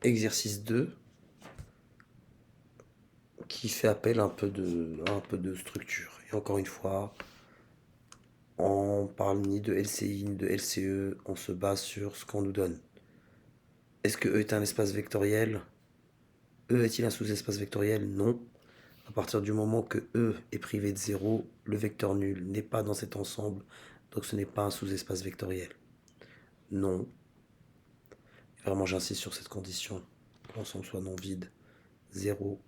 exercice 2 qui fait appel à un peu de structure. Et encore une fois, on parle ni de LCI ni de LCE, on se base sur ce qu'on nous donne. Est-ce que E est un espace vectoriel? E est-il un sous-espace vectoriel? Non. À partir du moment que E est privé de 0, le vecteur nul n'est pas dans cet ensemble, donc ce n'est pas un sous-espace vectoriel. Non. Vraiment, j'insiste sur cette condition. Que l'ensemble soit non vide. 0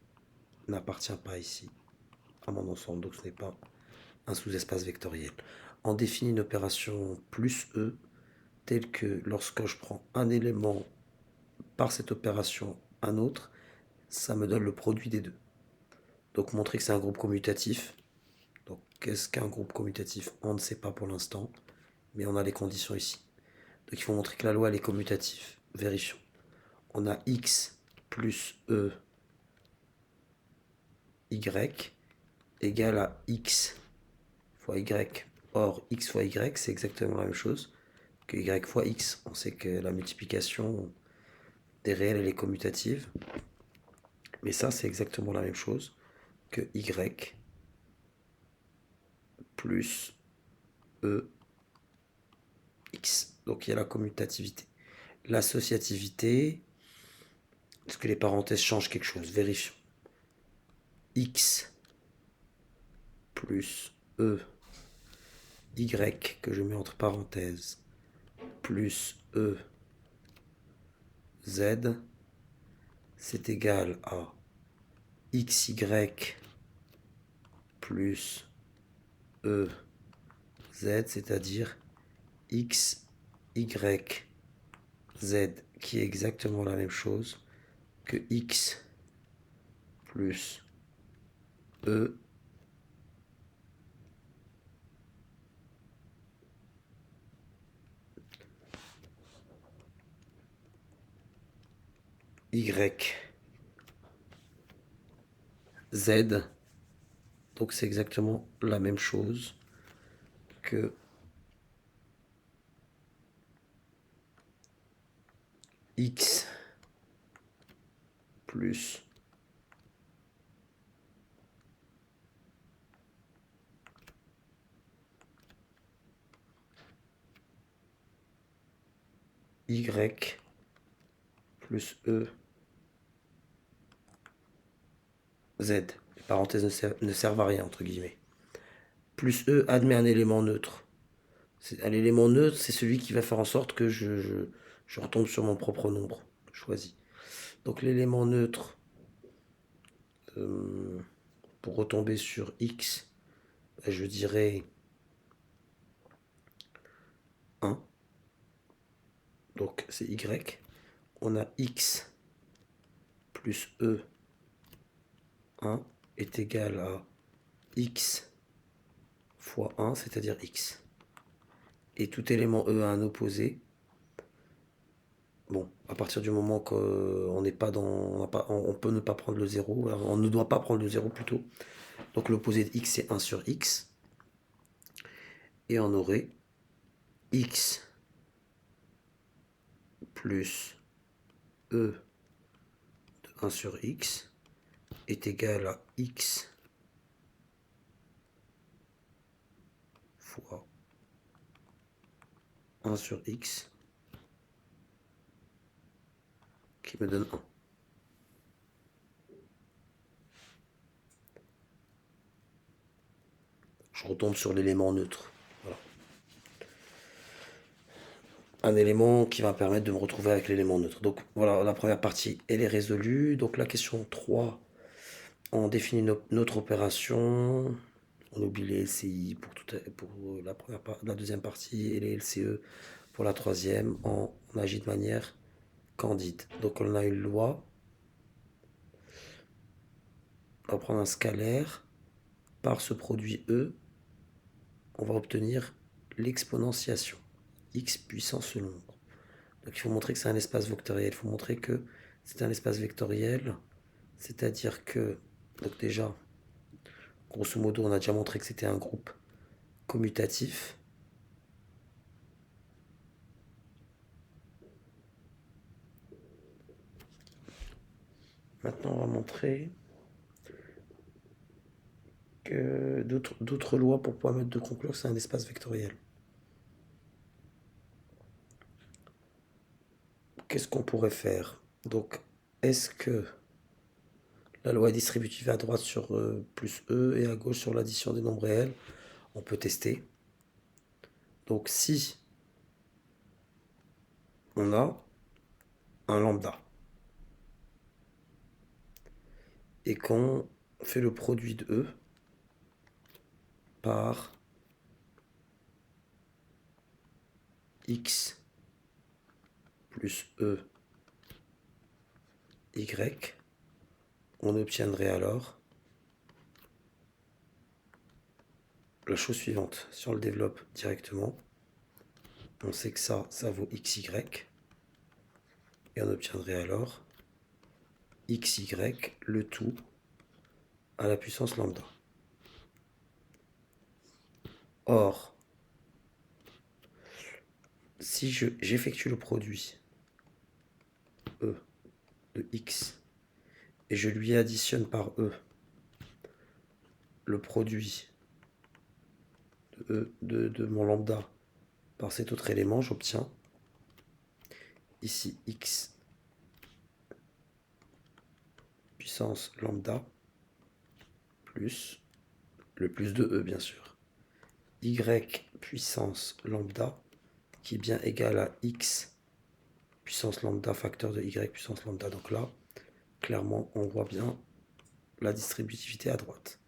n'appartient pas ici à mon ensemble, donc ce n'est pas un sous-espace vectoriel. On définit une opération plus E telle que lorsque je prends un élément par cette opération un autre, ça me donne le produit des deux. Donc montrer que c'est un groupe commutatif. Donc qu'est-ce qu'un groupe commutatif? On ne sait pas pour l'instant, mais on a les conditions ici. Donc il faut montrer que la loi elle est commutative. Vérifions. On a x plus e y égale à x fois y. Or x fois y c'est exactement la même chose que y fois x. On sait que la multiplication des réels elle est commutative. Mais ça c'est exactement la même chose que y plus e x. Donc il y a la commutativité. L'associativité, est-ce que les parenthèses changent quelque chose? Vérifions. X plus E, Y, que je mets entre parenthèses, plus E, Z, c'est égal à XY plus E, Z, c'est-à-dire X, Y, Z, qui est exactement la même chose que X plus E, Y, Z. Donc c'est exactement la même chose que X plus Y plus E, Z. Les parenthèses ne servent à rien, entre guillemets. Plus E admet un élément neutre. Un élément neutre, c'est celui qui va faire en sorte que je retombe sur mon propre nombre choisi. Donc l'élément neutre, pour retomber sur X, je dirais 1. Donc c'est Y. On a X plus E 1 est égal à X fois 1, c'est-à-dire X. Et tout élément E a un opposé. Bon, à partir du moment qu'on n'est pas dans... On peut ne pas prendre le 0, on ne doit pas prendre le 0 plutôt. Donc l'opposé de X c'est 1 sur X. Et on aurait X plus E de 1 sur X est égal à X fois 1 sur X qui me donne 1. Je retombe sur l'élément neutre. Voilà. Un élément qui va me permettre de me retrouver avec l'élément neutre. Donc voilà, la première partie, elle est résolue. Donc la question 3, on définit notre opération. On oublie les LCI pour la deuxième partie et les LCE pour la troisième. On agit de manière candide. Donc on a une loi. On va prendre un scalaire. Par ce produit E, on va obtenir l'exponentiation. X puissance ce nombre. Donc il faut montrer que c'est un espace vectoriel. Il faut montrer que c'est un espace vectoriel. C'est-à-dire que, donc déjà, grosso modo, on a déjà montré que c'était un groupe commutatif. Maintenant, on va montrer que d'autres lois pour pouvoir mettre de conclure que c'est un espace vectoriel. Qu'est-ce qu'on pourrait faire? Donc, est-ce que la loi est distributive à droite sur plus E et à gauche sur l'addition des nombres réels? On peut tester. Donc, si on a un lambda et qu'on fait le produit de E par x plus E y, on obtiendrait alors la chose suivante. Si on le développe directement, on sait que ça vaut xy, et on obtiendrait alors xy, le tout à la puissance lambda. Or, si j'effectue le produit E de x et je lui additionne par E le produit de mon lambda par cet autre élément, j'obtiens ici x puissance lambda plus le plus de E bien sûr, y puissance lambda qui est bien égal à x puissance lambda facteur de y puissance lambda. Donc là, clairement, on voit bien la distributivité à droite.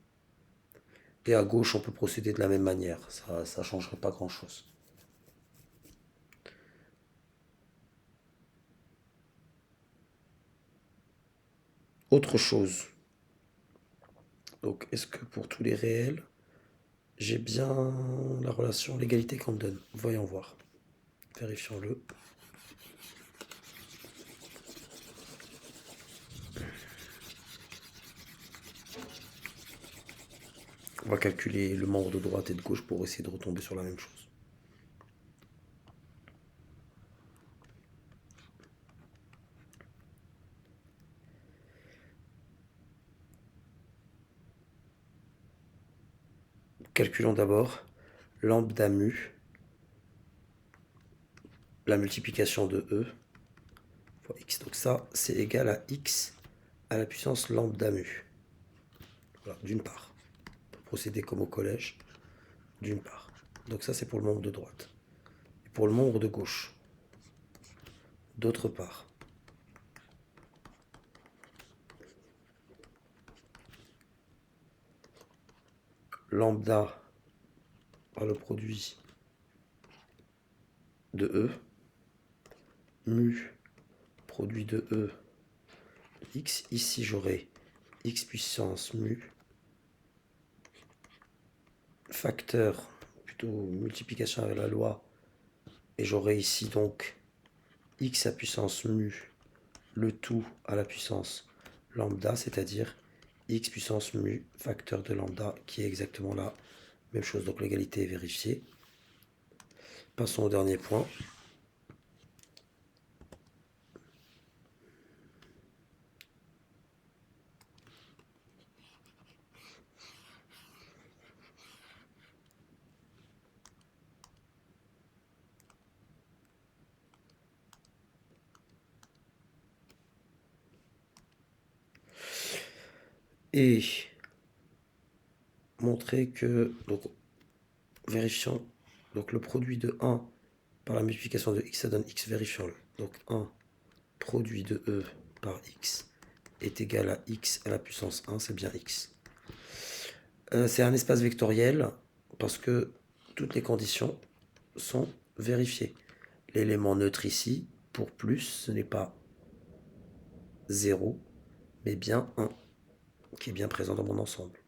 Et à gauche, on peut procéder de la même manière. Ça ne changerait pas grand-chose. Autre chose. Donc, est-ce que pour tous les réels, j'ai bien la relation, l'égalité qu'on me donne? Voyons voir. Vérifions-le. On va calculer le membre de droite et de gauche pour essayer de retomber sur la même chose. Calculons d'abord lambda mu, la multiplication de E fois x. Donc ça, c'est égal à x à la puissance lambda mu. Voilà, d'une part. Pour procéder comme au collège, d'une part. Donc ça, c'est pour le membre de droite. Et pour le membre de gauche, d'autre part. Lambda par le produit de E, mu produit de E de x. Ici, j'aurai x puissance mu, facteur, plutôt multiplication avec la loi, et j'aurai ici donc x à puissance mu, le tout à la puissance lambda, c'est-à-dire x puissance mu, facteur de lambda, qui est exactement la même chose. Donc l'égalité est vérifiée. Passons au dernier point. Et montrer que, donc vérifions, donc le produit de 1 par la multiplication de x, ça donne x, vérifions-le. Donc 1 produit de E par x est égal à x à la puissance 1, c'est bien x. C'est un espace vectoriel parce que toutes les conditions sont vérifiées. L'élément neutre ici, pour plus, ce n'est pas 0, mais bien 1, qui est bien présent dans mon ensemble.